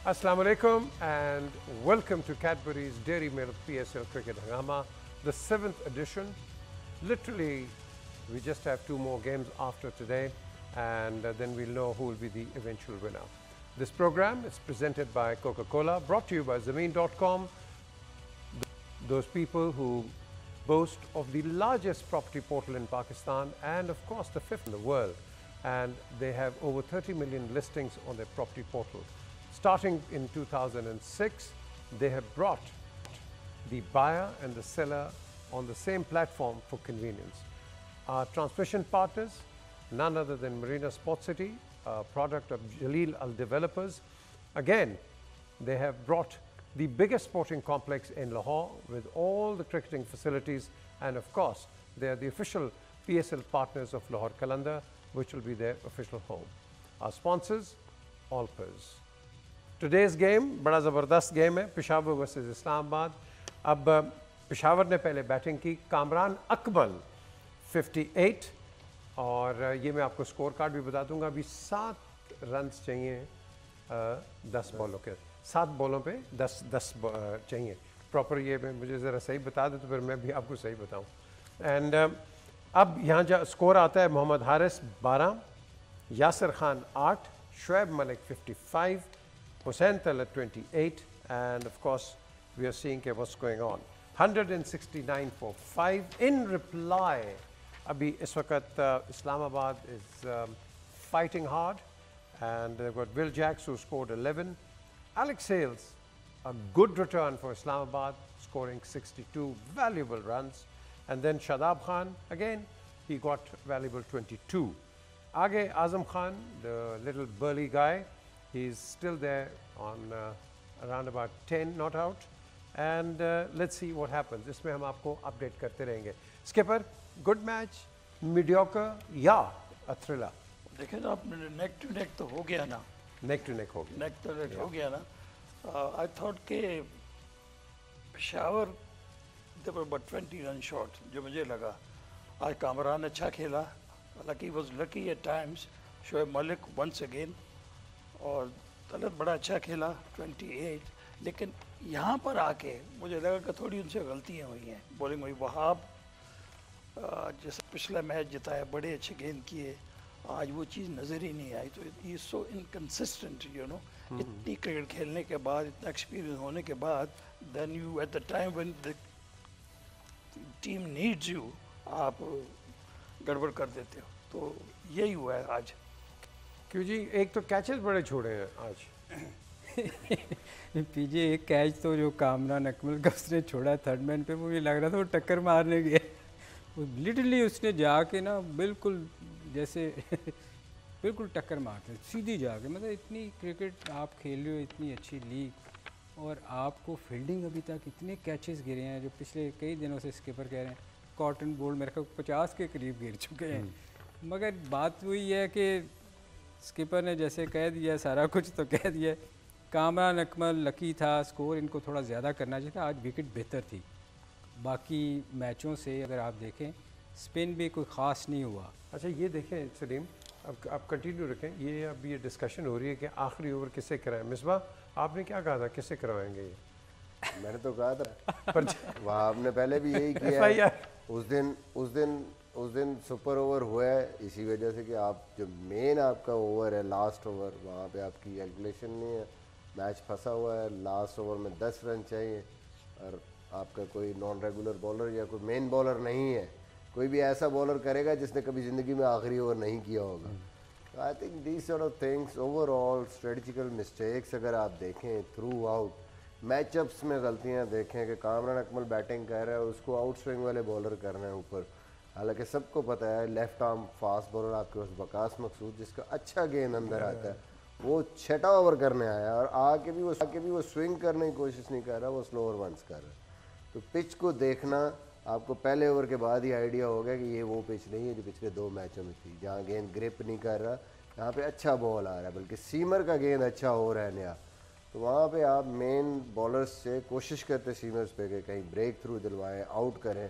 Assalamu alaikum and welcome to Cadbury's Dairy Milk PSL Cricket Hangama, the 7th edition. Literally, we just have 2 more games after today and then we'll know who will be the eventual winner. This program is presented by Coca-Cola, brought to you by Zameen.com, those people who boast of the largest property portal in Pakistan and of course the 5th in the world, and they have over 30 million listings on their property portal. Starting in 2006, they have brought the buyer and the seller on the same platform for convenience. Our transmission partners, none other than Marina Sports City, a product of Jaleel Al Developers. Again, they have brought the biggest sporting complex in Lahore with all the cricketing facilities, and of course, they are the official PSL partners of Lahore Qalandar, which will be their official home. Our sponsors, Alpers. Today's game बड़ा ज़बरदस्त game है, Peshawar versus Islamabad. अब पेशावर ने पहले batting की, कामरान अकमल 58, और ये मैं आपको स्कोर कार्ड भी बता दूंगा. अभी 7 रन्स चाहिए 10 बॉलों के, 7 बॉलों पे 10 चाहिए. प्रॉपर ये मुझे ज़रा सही बता दे तो फिर मैं भी आपको सही बताऊं. एंड अब यहाँ जो स्कोर आता है, Mohammad Haris 12, Yasir Khan 8, Shoaib Malik 55, Hussain Talal 28, and of course we are seeing what's going on. 169 for 5. In reply, abhi is waqt Islamabad is fighting hard, and they've got Will Jacks who scored 11. Alex Hales, a good return for Islamabad, scoring 62 valuable runs. And then Shadab Khan, again, he got valuable 22. Aage Azam Khan, the little burly guy, he's still there on around about 10 not out, and let's see what happens. इसमें हम आपको update करते रहेंगे. Skipper, good match, mediocre या a thriller? देखें ना, आपने neck to neck तो हो गया ना. Neck to neck हो गया. Neck to neck हो गया ना. I thought के Peshawar they were about 20 run short, जो मुझे लगा. आज कामरान अच्छा खेला, हालांकि was lucky at times. Shoaib Malik once again, और तलत बड़ा अच्छा खेला 28, लेकिन यहाँ पर आके मुझे लगा कि थोड़ी उनसे गलतियाँ हुई हैं. बॉलिंग हुई, वहाब जैसे पिछला मैच जिताया, बड़े अच्छे गेंद किए, आज वो चीज़ नज़र ही नहीं आई. तो ये सो इनकन्सिस्टेंट, यू नो. इतनी क्रिकेट खेलने के बाद, इतना एक्सपीरियंस होने के बाद, then you at the time when the team needs you, आप गड़बड़ कर देते हो. तो यही हुआ है आज. क्यों जी, एक तो कैचेस बड़े छोड़े हैं आज. पीछे एक कैच तो जो कामरान अकमल का उसने छोड़ा थर्ड मैन पे, मुझे लग रहा था वो टक्कर मारने गया. वो लिटरली उसने जाके ना बिल्कुल जैसे बिल्कुल टक्कर मारते सीधी जाके. मतलब इतनी क्रिकेट आप खेल रहे हो, इतनी अच्छी लीग, और आपको फील्डिंग अभी तक इतने कैचेस गिरे हैं जो पिछले कई दिनों से स्किपर कह रहे हैं. कॉटन बोल्ड मेरे को 50 के करीब गिर चुके हैं. मगर बात वही है कि स्किपर ने जैसे कह दिया, सारा कुछ तो कह दिया. कामरान अकमल लकी था, स्कोर इनको थोड़ा ज़्यादा करना चाहिए था. आज विकेट बेहतर थी बाकी मैचों से. अगर आप देखें, स्पिन भी कोई ख़ास नहीं हुआ. अच्छा, ये देखें सलीम, अब आप कंटिन्यू रखें. ये अब ये डिस्कशन हो रही है कि आखिरी ओवर किससे कराएं. मिसबा, आपने क्या कहा था, किससे करवाएंगे ये? मैंने तो कहा था पर वहाँ आपने पहले भी यही किया है. उस दिन सुपर ओवर हुआ है इसी वजह से कि आप जो मेन आपका ओवर है, लास्ट ओवर, वहाँ पे आपकी कैलकुलेशन नहीं है. मैच फंसा हुआ है, लास्ट ओवर में 10 रन चाहिए, और आपका कोई नॉन रेगुलर बॉलर या कोई मेन बॉलर नहीं है. कोई भी ऐसा बॉलर करेगा जिसने कभी ज़िंदगी में आखिरी ओवर नहीं किया होगा. I think these sort of things, overall strategical mistakes अगर आप देखें थ्रू आउट मैचअप्स में गलतियाँ देखें कि कामरान अकमल बैटिंग कर रहा है, उसको आउट स्विंग वाले बॉलर करना है ऊपर. हालांकि सबको पता है लेफ्ट आर्म फास्ट बॉलर आपके पास वकास मकसूद, जिसका अच्छा गेंद अंदर आता है, वो 6ठा ओवर करने आया और आके भी वो स्विंग करने की कोशिश नहीं कर रहा, वो स्लोअर वंस कर रहा है. तो पिच को देखना आपको पहले ओवर के बाद ही आइडिया हो गया कि ये वो पिच नहीं है जो पिछले 2 मैचों में थी, जहाँ गेंद ग्रिप नहीं कर रहा, यहाँ पे अच्छा बॉल आ रहा है, बल्कि सीमर का गेंद अच्छा हो रहा है नया. तो वहाँ पे आप मेन बॉलर्स से कोशिश करते सीमर्स पे कि कहीं ब्रेक थ्रू दिलवाएं, आउट करें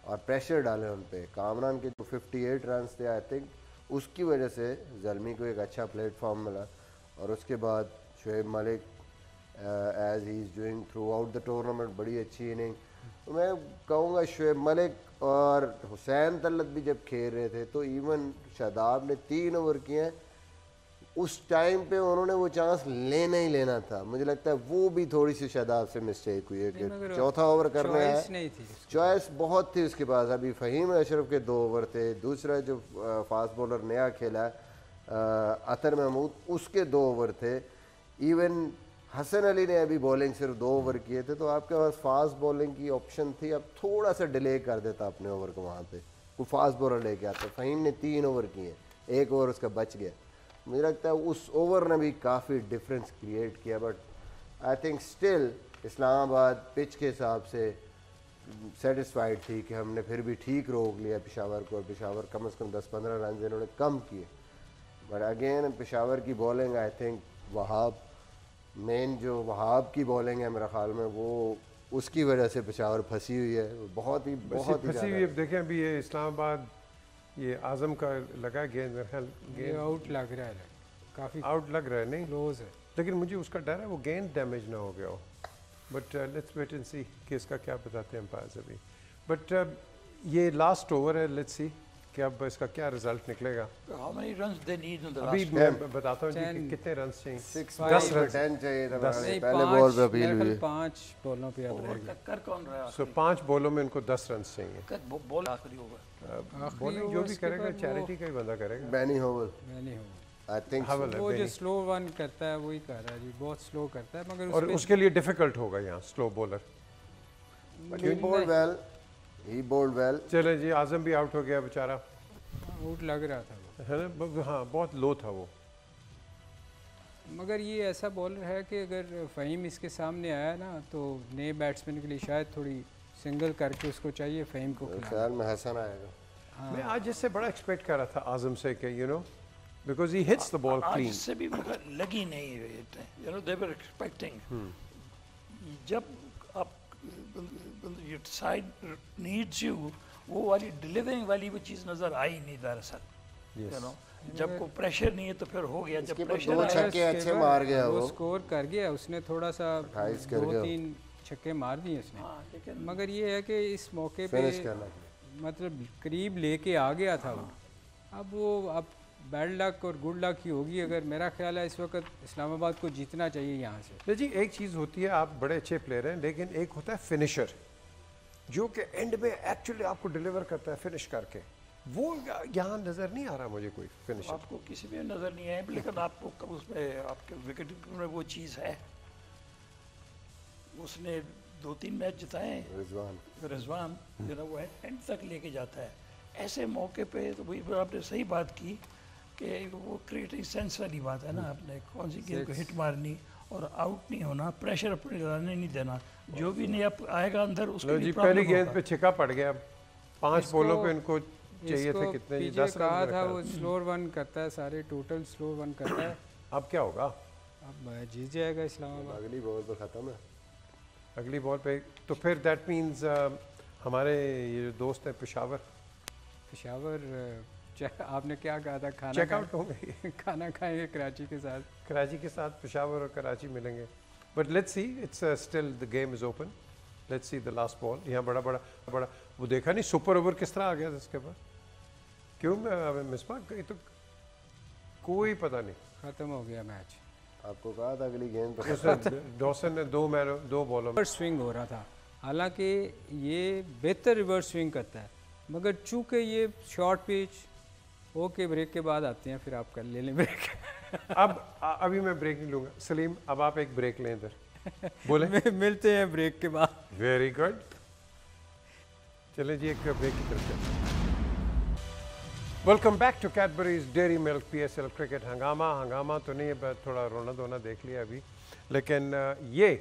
और प्रेशर डालें उन पे. कामरान के जो 58 रन थे, आई थिंक उसकी वजह से ज़ल्मी को एक अच्छा प्लेटफॉर्म मिला, और उसके बाद Shoaib Malik as he is doing throughout the tournament, बड़ी अच्छी इनिंग। तो मैं कहूँगा शुएब मलिक और हुसैन तलत भी जब खेल रहे थे तो इवन शादाब ने 3 ओवर किए हैं, उस टाइम पे उन्होंने वो चांस लेना ही लेना था। मुझे लगता है वो भी थोड़ी सी शादाब से मिस्टेक हुई है कि चौथा ओवर करना है, चॉइस बहुत थी उसके पास। अभी फ़हीम अशरफ के 2 ओवर थे, दूसरा जो फास्ट बॉलर नया खेला अतर महमूद, उसके 2 over the. Even Hasan Ali ने अभी बॉलिंग सिर्फ 2 ओवर किए थे, तो आपके पास फास्ट बॉलिंग की ऑप्शन थी। अब थोड़ा सा डिले कर देता अपने ओवर को, वहाँ पे कोई फास्ट बॉलर लेके आता। फ़हीम ने 3 ओवर किए, 1 ओवर उसका बच गया। मुझे लगता है उस ओवर ने भी काफ़ी डिफरेंस क्रिएट किया। But I think still Islamabad pitch के हिसाब से सेटिस्फाइड थी कि हमने फिर भी ठीक रोक लिया पेशावर को, और पेशावर कम से कम 10-15 रन इन्होंने कम किए। बट अगेन पेशावर की bowling, I think Wahab, main जो वहाब की बॉलिंग है मेरा ख्याल में, वो उसकी वजह से पेशावर फंसी हुई है, बहुत ही फंसी हुई है। देखें अभी ये इस्लामाबाद, ये आजम का लगा गेंद, मेरे ख्याल गेंद आउट लग रहा है, काफ़ी आउट लग रहा है, नहीं क्लोज है, लेकिन मुझे उसका डर है वो गेंद डैमेज ना हो गया हो। बट लेट्स वेट एंड सी कि इसका क्या बताते हैं अंपायर्स अभी। बट ये लास्ट ओवर है, लेट्स सी कि अब इसका क्या रिजल्ट निकलेगा। How many runs they need in the अभी last मैं बताता हूँ जी कि कितने रन चाहिए। 10 रन चाहिए था, पहले बॉल पे अपील हुई। 5 बॉलों पे अब रह गए। कर कौन रहा? सो 5 बॉलों में उनको 10 रन चाहिए। बॉल आखिरी होगा। बॉलिंग जो भी करेगा चैरिटी का ही बंदा करेगा। बैनी होवल, मैं नहीं हूँ, आई थिंक वो जो स्लो वन करता है वही कर रहा है जी, बहुत स्लो करता है, मगर और उसके लिए डिफिकल्ट होगा यहाँ स्लो बॉलर। ही बोल्ड वेल। चले जी, आजम भी आउट हो गया बेचारा, आउट लग रहा था वो, है ना। हाँ बहुत लो था वो, मगर ये ऐसा बॉलर है कि अगर फ़हीम इसके सामने आया ना तो नए बैट्समैन के लिए शायद थोड़ी सिंगल करके उसको चाहिए फ़हीम को खिलाना। ख्याल में हसन आएगा। मैं आज इससे बड़ा एक्सपेक्ट कर रहा था आजम से कि you know because he hits the ball clean. इससे भी लगी नहीं, you know they were expecting. जब आप साइड नीड्स यू, वो वाली डिलीवरिंग वाली वो चीज़ नज़र आई नहीं दरअसल, यू नो। जब को प्रेशर नहीं है तो फिर हो गया, जब प्रेशर 2 छक्के अच्छे मार गया, वो स्कोर कर गया उसने, थोड़ा सा 2-3 छक्के मार दिए उसने। मगर ये है कि इस मौके पे मतलब करीब लेके आ गया था वो। अब वो अब बैड लक और गुड लक ही होगी। अगर मेरा ख्याल है इस वक्त इस्लामाबाद को जीतना चाहिए यहाँ से। जी एक चीज़ होती है, आप बड़े अच्छे प्लेयर हैं, लेकिन एक होता है फिनिशर जो कि एंड में एक्चुअली आपको डिलीवर करता है फिनिश करके। वो यहाँ नज़र नहीं आ रहा मुझे कोई फिनिशर। आपको किसी में नज़र नहीं आया, लेकिन आपको उसमें आपके विकेट में वो चीज़ है। उसने 2-3 मैच जिताए रिजवान, जो ना वो एंड तक लेके जाता है। ऐसे मौके पे तो वही आपने सही बात की कि वो क्रिएटिंग सेंस वाली बात है ना, आपने कौन सी गेंद को हिट मारनी और आउट नहीं होना, प्रेशर अपने लगाने नहीं देना। जो भी नहीं आएगा अंदर उसको जी पहली गेंद पे छिका पड़ गया। 5 बॉलों पे इनको चाहिए थे कितने, 10 कहा था वो स्लो वन करता है, सारे टोटल स्लो वन करता है। अब क्या होगा? अब जीत जाएगा इस्लामाबाद। अगली बॉल पे खत्म है, अगली बॉल पे। तो फिर दैट मीन्स हमारे ये दोस्त है पेशावर आपने क्या कहा था? खाना चेकआउट होंगे खाना खाएंगे कराची के साथ। कराची के साथ पेशावर और कराची मिलेंगे। But let's see, it's still the game is open. Let's see the last ball. यहाँ बड़ा वो देखा नहीं सुपर ओवर किस तरह आ गया था इसके बाद। क्यों मिसबा, तो कोई पता नहीं, ख़त्म हो गया मैच। आपको कहा था अगली गेंद पे डॉसन ने 2 बॉलों में स्विंग हो रहा था। हालांकि ये बेहतर रिवर्स स्विंग करता है, मगर चूंकि ये शॉर्ट पिच ओके ब्रेक के बाद आते हैं, फिर आप कर ले लें ब्रेक। अभी मैं ब्रेक नहीं लूँगा सलीम, अब आप एक ब्रेक लें इधर बोले मिलते हैं ब्रेक के बाद। वेरी गुड, चले जी एक ब्रेक की तरफ चलते हैं। Welcome back to Cadbury's dairy milk PSL cricket. हंगामा तो नहीं है, थोड़ा रोना धोना देख लिया अभी। लेकिन ये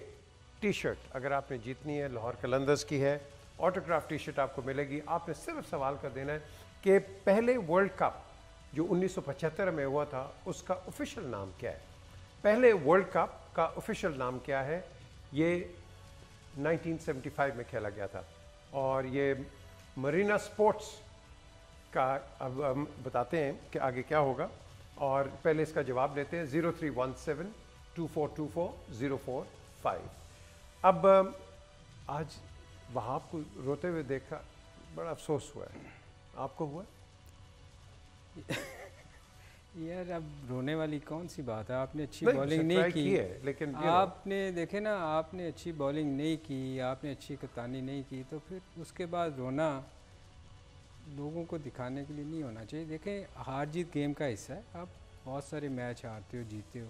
टी शर्ट अगर आपने जीतनी है, लाहौर कलंदर्स की है, ऑटोग्राफ टी शर्ट आपको मिलेगी। आपने सिर्फ सवाल कर देना है कि पहले वर्ल्ड कप जो 1975 में हुआ था उसका ऑफिशियल नाम क्या है। पहले वर्ल्ड कप का ऑफिशियल नाम क्या है? ये 1975 में खेला गया था और ये मरीना स्पोर्ट्स का। अब हम बताते हैं कि आगे क्या होगा और पहले इसका जवाब लेते हैं। 0317242404 5। अब आज वहाब को रोते हुए देखा, बड़ा अफसोस हुआ है। आपको हुआ? यार अब रोने वाली कौन सी बात है, आपने अच्छी नहीं, बॉलिंग ट्राई नहीं की की है, लेकिन आपने देखे ना, आपने अच्छी बॉलिंग नहीं की, आपने अच्छी कप्तानी नहीं की, तो फिर उसके बाद रोना लोगों को दिखाने के लिए नहीं होना चाहिए। देखें, हार जीत गेम का हिस्सा है, आप बहुत सारे मैच हारते हो जीतते हो,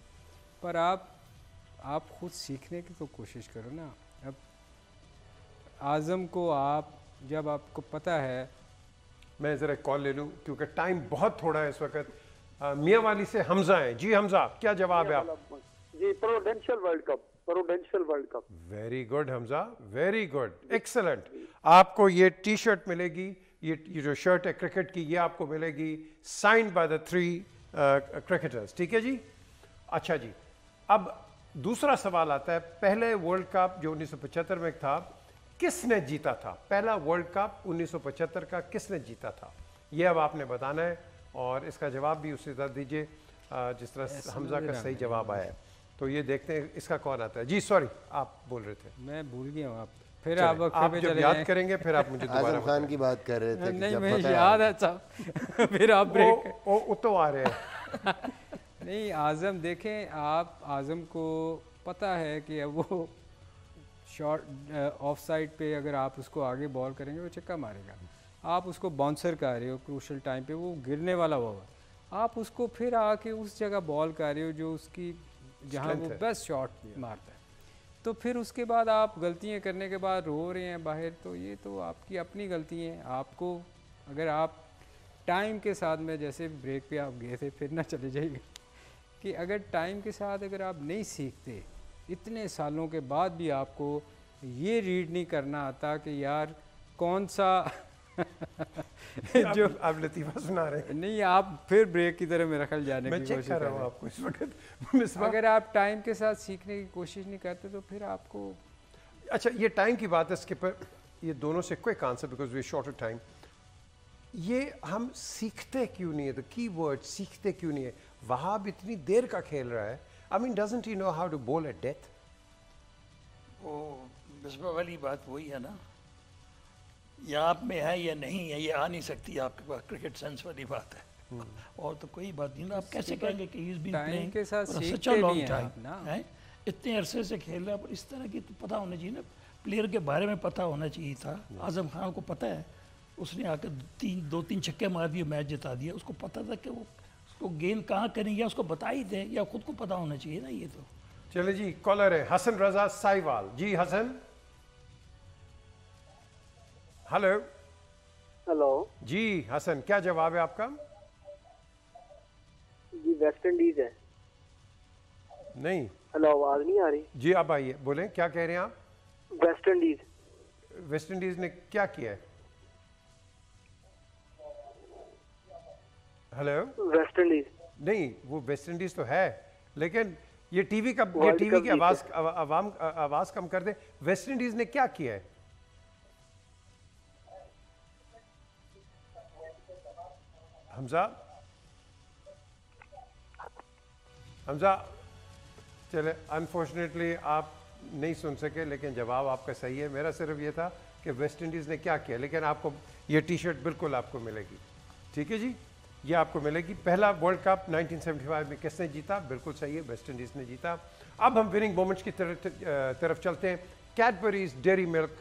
पर आप खुद सीखने की तो कोशिश करो ना। अब आज़म को आप जब आपको पता है, मैं ज़रा कॉल ले लूँ क्योंकि टाइम बहुत थोड़ा है इस वक्त। मियाँ वाली से हमजा हैं। जी हमजा, क्या जवाब है आप? जी, Prudential World Cup, Prudential World Cup. Very good Hamza, very good, excellent. आपको ये टी शर्ट मिलेगी, ये जो शर्ट है क्रिकेट की, ये आपको मिलेगी साइंड बाय द 3 क्रिकेटर्स। ठीक है जी। अच्छा जी, अब दूसरा सवाल आता है, पहले वर्ल्ड कप जो 1975 में था, किसने जीता था? पहला वर्ल्ड कप 1975 का किसने जीता था? ये अब आपने बताना है और इसका जवाब भी उसी तरह दीजिए जिस तरह हमजा का सही जवाब आया है। तो ये देखते हैं इसका कौन आता है। जी सॉरी, आप बोल रहे थे। मैं भूल गया हूँ। आप फिर चले, आप आप जब याद करेंगे फिर आप मुझे दोबारा आजम खान की बात कर रहे थे कि नहीं, जब मैं पता है याद है साहब फिर आप ब्रेक वो तो आ रहे हैं। नहीं, आज़म देखें, आप आज़म को पता है कि अब वो शॉर्ट ऑफ साइड पे अगर आप उसको आगे बॉल करेंगे वो छक्का मारेगा। आप उसको बाउंसर कर रहे हो क्रूशल टाइम पे, वो गिरने वाला हुआ है, आप उसको फिर आके उस जगह बॉल कर रहे हो जो उसकी जहाँ वो बेस्ट शॉट मारता है। तो फिर उसके बाद आप गलतियाँ करने के बाद रो रहे हैं बाहर, तो ये तो आपकी अपनी गलती है। आपको अगर आप टाइम के साथ में, जैसे ब्रेक पे आप गए थे फिर ना चले जाइए, कि अगर टाइम के साथ अगर आप नहीं सीखते, इतने सालों के बाद भी आपको ये रीड नहीं करना आता कि यार कौन सा जो आप लतीफ़ा सुना रहे हैं। नहीं, आप फिर ब्रेक की तरह मेरा ख्याल जाने की कोशिश कर रहे हैं। आपको इस वक्त अगर आप टाइम के साथ सीखने की कोशिश नहीं करते तो फिर आपको। अच्छा, ये टाइम की बात है स्किपर, ये दोनों से quick answer because we short time. ये हम सीखते क्यों नहीं है? द की वर्ड सीखते क्यों नहीं है? वहाब इतनी देर का खेल रहा है, I mean doesn't he know how to bowl at death? वो बिस्मा वाली बात वही है ना, या आप में है या नहीं है, ये आ नहीं सकती आपके पास, क्रिकेट सेंस वाली बात है। और तो कोई बात नहीं ना, आप कैसे कहेंगे कि ही इज बीन प्लेइंग के साथ सच अ लॉन्ग टाइम ना, इतने अरसे से खेल रहा है, पर इस तरह की तो पता होना चाहिए ना, प्लेयर के बारे में पता होना चाहिए था। आजम खान को पता है, उसने आकर 2-3 छक्के मार दिए, मैच जिता दिया। उसको पता था कि वो उसको गेंद कहाँ करेंगे, उसको बता ही दे, या खुद को पता होना चाहिए ना। ये तो चले जी, कॉलर है हसन रजा साहिवाल। जी हसन। हेलो। हेलो जी हसन, क्या जवाब है आपका? जी, वेस्ट इंडीज है। नहीं। हेलो, आवाज नहीं आ रही? जी अब आइए, बोलें, क्या कह रहे हैं आप? West Indies. वेस्ट इंडीज ने क्या किया है? हेलो। वेस्ट इंडीज नहीं, वो वेस्ट इंडीज तो है, लेकिन ये टीवी की आवाज कम कर दे। वेस्ट इंडीज ने क्या किया है? हमजा, हमजा, चले, अनफॉर्चुनेटली आप नहीं सुन सके, लेकिन जवाब आपका सही है। मेरा सिर्फ ये था कि वेस्ट इंडीज़ ने क्या किया, लेकिन आपको ये टी शर्ट बिल्कुल आपको मिलेगी। ठीक है जी, ये आपको मिलेगी। पहला वर्ल्ड कप 1975 में किसने जीता? बिल्कुल सही है, वेस्ट इंडीज़ ने जीता। अब हम विनिंग मोमेंट्स की तरफ चलते हैं। Cadbury's dairy milk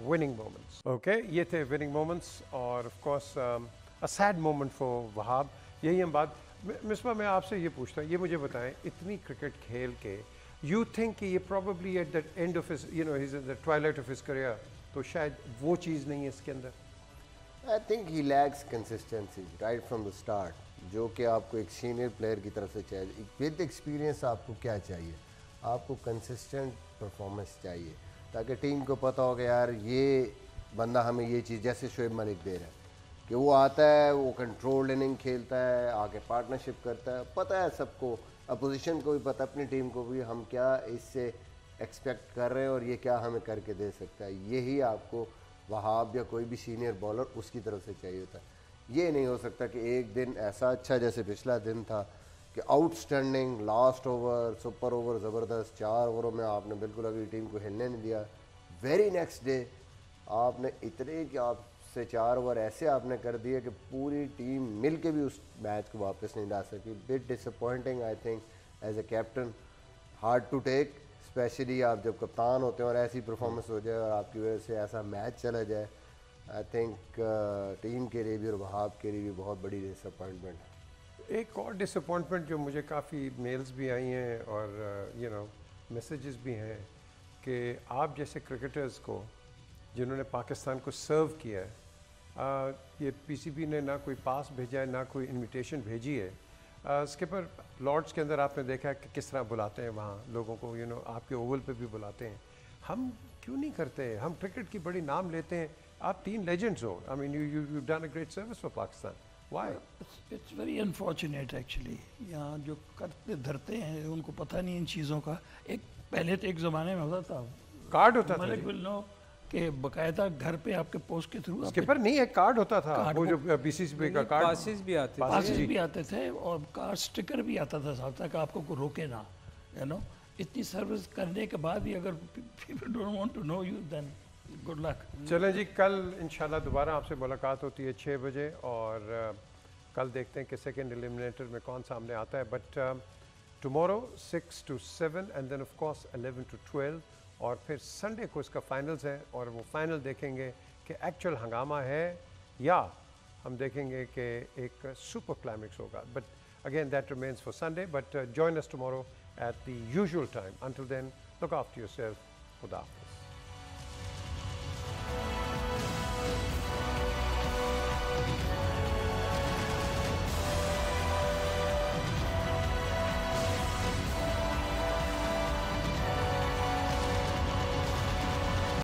winning moments. Okay, ये थे विनिंग मोमेंट्स, और of course a sad moment for Wahab. यही हम बात, मिसबा मैं आपसे ये पूछता हूँ, ये मुझे बताएं, इतनी क्रिकेट खेल के यू थिंक कि ये probably at the end of his, you know, his in the Twilight of his career, तो शायद वो चीज़ नहीं है इसके अंदर? I think he lakhs consistency right from the start, जो कि आपको एक सीनियर प्लेयर की तरफ से चाहिए। विद एक्सपीरियंस आपको क्या चाहिए? आपको कंसिस्टेंट परफॉर्मेंस चाहिए, ताकि टीम को पता हो कि यार ये बंदा हमें ये चीज़, जैसे शोएब मलिक दे रहा है कि वो आता है, वो कंट्रोल्ड इनिंग खेलता है, आके पार्टनरशिप करता है, पता है सबको, अपोजिशन को भी पता, अपनी टीम को भी, हम क्या इससे एक्सपेक्ट कर रहे हैं और ये क्या हमें करके दे सकता है। यही आपको वहाब या कोई भी सीनियर बॉलर उसकी तरफ से चाहिए होता है। ये नहीं हो सकता कि एक दिन ऐसा अच्छा जैसे पिछला दिन था कि outstanding last over, super over ज़बरदस्त, 4 ओवरों में आपने बिल्कुल अगली टीम को हिलने नहीं दिया। वेरी नेक्स्ट डे आपने इतने कि आपसे 4 ओवर ऐसे आपने कर दिए कि पूरी टीम मिल के भी उस मैच को वापस नहीं ला सकी। Bit disappointing I think as a captain, hard to take, especially आप जब कप्तान होते हैं और ऐसी परफॉर्मेंस हो जाए और आपकी वजह से ऐसा मैच चला जाए। आई थिंक टीम के लिए भी और वहाब के लिए भी बहुत बड़ी डिसअपॉइंटमेंट है। एक और डिसअपॉइंटमेंट जो मुझे काफ़ी मेल्स भी आई हैं और यू नो मैसेजेस भी हैं कि आप जैसे क्रिकेटर्स को जिन्होंने पाकिस्तान को सर्व किया है, ये पीसीबी ने ना कोई पास भेजा है ना कोई इनविटेशन भेजी है। स्किपर लॉर्ड्स के अंदर आपने देखा है कि किस तरह बुलाते हैं वहाँ लोगों को, यू नो आपके ओवल पे भी बुलाते हैं। हम क्यों नहीं करते? हम क्रिकेट की बड़ी नाम लेते हैं, आप 3 लेजेंड्स हो। I mean you done a great service for Pakistan. Why? It's very unfortunate actually. यहाँ जो करते धरते हैं उनको पता नहीं इन चीज़ों का। एक पहले तो एक ज़माने में होता था, कार्ड होता था मलिक विल नो कि बकायदा घर पे आपके पोस्ट के थ्रू स्किपर नहीं, एक कार्ड होता था, वो जो बीसीसीबी का कार्ड, पासिस भी आते थे। पासिस भी आते थे और कार स्टिकर भी आता था साथ तक, आपको को रोके ना, यू नो। इतनी सर्विस करने के बाद भी अगर people don't want to know you then good luck. चलें जी, कल इंशाल्लाह दोबारा आपसे मुलाकात होती है 6 बजे और कल देखते हैं कि सेकेंड एलिमिनेटर में कौन सामने आता है। But tomorrow 6 to 7 and then of course 11 to 12 और फिर संडे को इसका फाइनल्स है और वो फाइनल देखेंगे कि एक्चुअल हंगामा है या हम देखेंगे कि एक सुपर क्लाइमेक्स होगा। But again that remains for Sunday, but join us tomorrow at the usual time. Until then look after yourself. खुदा हाफिज़।